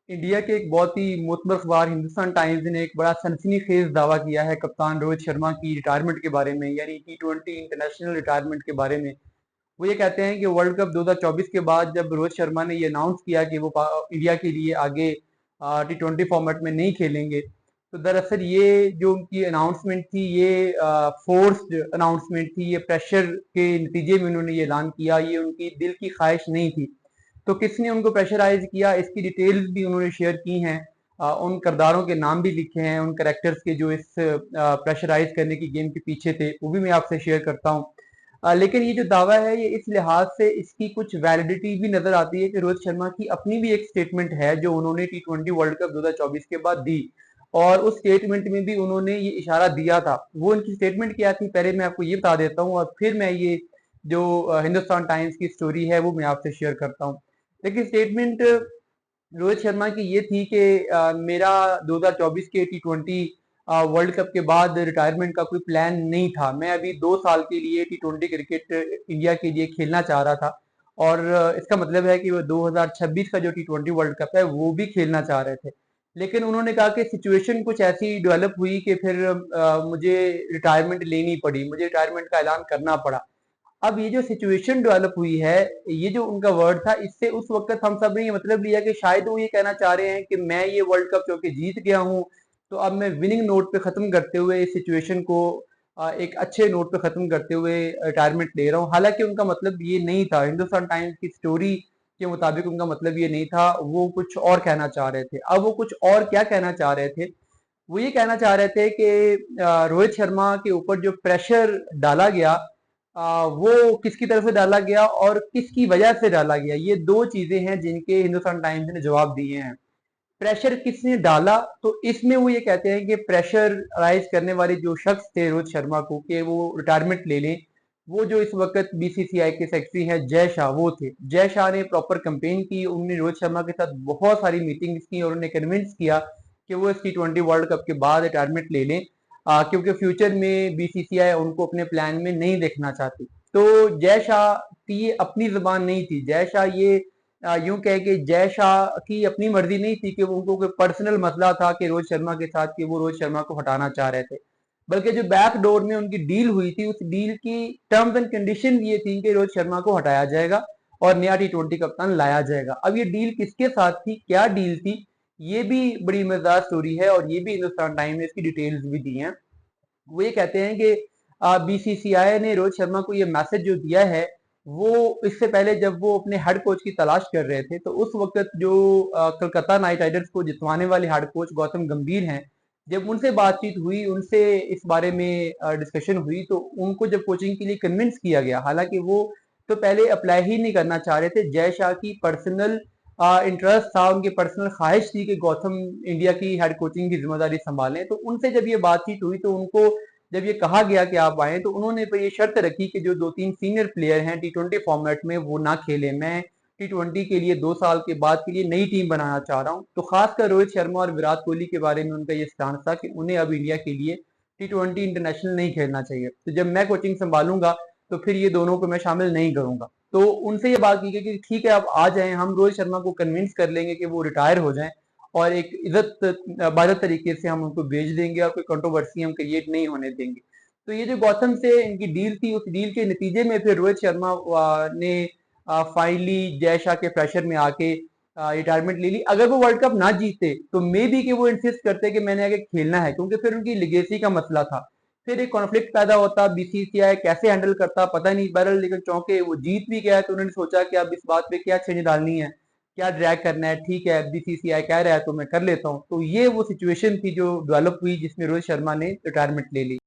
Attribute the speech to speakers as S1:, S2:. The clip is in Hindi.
S1: इंडिया के एक बहुत ही मोतबर अखबार हिंदुस्तान टाइम्स ने एक बड़ा सनसनीखेज दावा किया है कप्तान रोहित शर्मा की रिटायरमेंट के बारे में, यानी T20 इंटरनेशनल रिटायरमेंट के बारे में। वो ये कहते हैं कि वर्ल्ड कप 2024 के बाद जब रोहित शर्मा ने ये अनाउंस किया कि वो इंडिया के लिए आगे T20 फॉर्मेट में नहीं खेलेंगे, तो दरअसल ये जो उनकी अनाउंसमेंट थी, ये फोर्स्ड अनाउंसमेंट थी, ये प्रेशर के नतीजे में उन्होंने ये ऐलान किया, ये उनकी दिल की ख्वाहिश नहीं थी। तो किसने उनको प्रेशराइज किया, इसकी डिटेल्स भी उन्होंने शेयर की हैं। उन किरदारों के नाम भी लिखे हैं, उन कैरेक्टर्स के जो इस प्रेशराइज करने की गेम के पीछे थे, वो भी मैं आपसे शेयर करता हूँ। लेकिन ये जो दावा है, ये इस लिहाज से इसकी कुछ वैलिडिटी भी नजर आती है कि रोहित शर्मा की अपनी भी एक स्टेटमेंट है जो उन्होंने T20 वर्ल्ड कप 2024 के बाद दी, और उस स्टेटमेंट में भी उन्होंने ये इशारा दिया था। वो उनकी स्टेटमेंट क्या थी, पहले मैं आपको ये बता देता हूँ और फिर मैं ये जो हिंदुस्तान टाइम्स की स्टोरी है वो मैं आपसे शेयर करता हूँ। देखिए, स्टेटमेंट रोहित शर्मा की ये थी कि मेरा 2024 के T20 वर्ल्ड कप के बाद रिटायरमेंट का कोई प्लान नहीं था। मैं अभी 2 साल के लिए T20 क्रिकेट इंडिया के लिए खेलना चाह रहा था, और इसका मतलब है कि वो 2026 का जो T20 वर्ल्ड कप है वो भी खेलना चाह रहे थे। लेकिन उन्होंने कहा कि सिचुएशन कुछ ऐसी डेवलप हुई कि फिर मुझे रिटायरमेंट लेनी पड़ी, मुझे रिटायरमेंट का ऐलान करना पड़ा। अब ये जो सिचुएशन डेवलप हुई है, ये जो उनका वर्ड था, इससे उस वक्त हम सब ने ये मतलब लिया कि शायद वो ये कहना चाह रहे हैं कि मैं ये वर्ल्ड कप चूंकि जीत गया हूं, तो अब मैं विनिंग नोट पे खत्म करते हुए इस सिचुएशन को एक अच्छे नोट पे खत्म करते हुए रिटायरमेंट ले रहा हूं। हालांकि उनका मतलब ये नहीं था, हिंदुस्तान टाइम्स की स्टोरी के मुताबिक उनका मतलब ये नहीं था, वो कुछ और कहना चाह रहे थे। अब वो कुछ और क्या कहना चाह रहे थे, वो ये कहना चाह रहे थे कि रोहित शर्मा के ऊपर जो प्रेशर डाला गया, वो किसकी तरफ से डाला गया और किसकी वजह से डाला गया, ये दो चीजें हैं जिनके हिंदुस्तान टाइम्स ने जवाब दिए हैं। प्रेशर किसने डाला, तो इसमें वो ये कहते हैं कि प्रेशर राइज करने वाले जो शख्स थे रोहित शर्मा को कि वो रिटायरमेंट ले लें, वो जो इस वक्त बीसीसीआई के सेक्रेटरी हैं जय शाह, वो थे। जय शाह ने प्रॉपर कंपेन की, उन्होंने रोहित शर्मा के साथ बहुत सारी मीटिंग्स की और उन्हें कन्विंस किया कि वो इस T20 वर्ल्ड कप के बाद रिटायरमेंट ले लें, क्योंकि फ्यूचर में बीसीसीआई उनको अपने प्लान में नहीं देखना चाहती। तो जय शाह की ये अपनी जुबान नहीं थी, जय शाह ये यूं कह के जय शाह की अपनी मर्जी नहीं थी कि वो उनको कोई पर्सनल मसला था कि रोहित शर्मा के साथ, कि वो रोहित शर्मा को हटाना चाह रहे थे। बल्कि जो बैक डोर में उनकी डील हुई थी, उस डील की टर्म्स एंड कंडीशन ये थी कि रोहित शर्मा को हटाया जाएगा और नया T20 कप्तान लाया जाएगा। अब ये डील किसके साथ थी, क्या डील थी, ये भी बड़ी मजेदार स्टोरी है और ये भी हिंदुस्तान टाइम ने इसकी डिटेल्स भी दी हैं। वो ये कहते हैं कि बीसीसीआई ने रोहित शर्मा को ये मैसेज जो दिया है, वो इससे पहले जब वो अपने हेड कोच की तलाश कर रहे थे, तो उस वक्त जो कलकत्ता नाइट राइडर्स को जितवाने वाले हेड कोच गौतम गंभीर हैं, जब उनसे बातचीत हुई, उनसे इस बारे में डिस्कशन हुई, तो उनको जब कोचिंग के लिए कन्विंस किया गया, हालांकि वो तो पहले अप्लाई ही नहीं करना चाह रहे थे, जय शाह की पर्सनल इंटरेस्ट था, उनकी पर्सनल ख्वाहिश थी कि गौतम इंडिया की हेड कोचिंग की जिम्मेदारी संभालें। तो उनसे जब ये बातचीत हुई, तो उनको जब ये कहा गया कि आप आए, तो उन्होंने फिर ये शर्त रखी कि जो 2-3 सीनियर प्लेयर हैं T20 फॉर्मेट में, वो ना खेले। मैं T20 के लिए 2 साल के बाद के लिए नई टीम बनाना चाह रहा हूँ। तो खासकर रोहित शर्मा और विराट कोहली के बारे में उनका ये स्टांस था कि उन्हें अब इंडिया के लिए T20 इंटरनेशनल नहीं खेलना चाहिए, तो जब मैं कोचिंग संभालूंगा तो फिर ये दोनों को मैं शामिल नहीं करूंगा। तो उनसे ये बात की गई कि ठीक है, आप आ जाएं, हम रोहित शर्मा को कन्विंस कर लेंगे कि वो रिटायर हो जाएं और एक इज्जत बाजत तरीके से हम उनको भेज देंगे और कोई कंट्रोवर्सी हम क्रिएट नहीं होने देंगे। तो ये जो गौतम से इनकी डील थी, उस डील के नतीजे में फिर रोहित शर्मा ने फाइनली जय शाह के प्रेशर में आके रिटायरमेंट ले ली। अगर वो वर्ल्ड कप ना जीते तो मे बी कि वो इंसिस्ट करते कि मैंने आगे खेलना है, क्योंकि फिर उनकी लिगेसी का मसला था, फिर एक कॉन्फ्लिक्ट पैदा होता, बीसीसीआई कैसे हैंडल करता पता नहीं। बहरहाल लेकिन चौंके वो जीत भी गया, तो उन्होंने सोचा कि अब इस बात पे क्या चेंज डालनी है, क्या ड्रैग करना है, ठीक है बीसीसीआई कह रहा है तो मैं कर लेता हूँ। तो ये वो सिचुएशन थी जो डेवलप हुई जिसमें रोहित शर्मा ने रिटायरमेंट ले ली।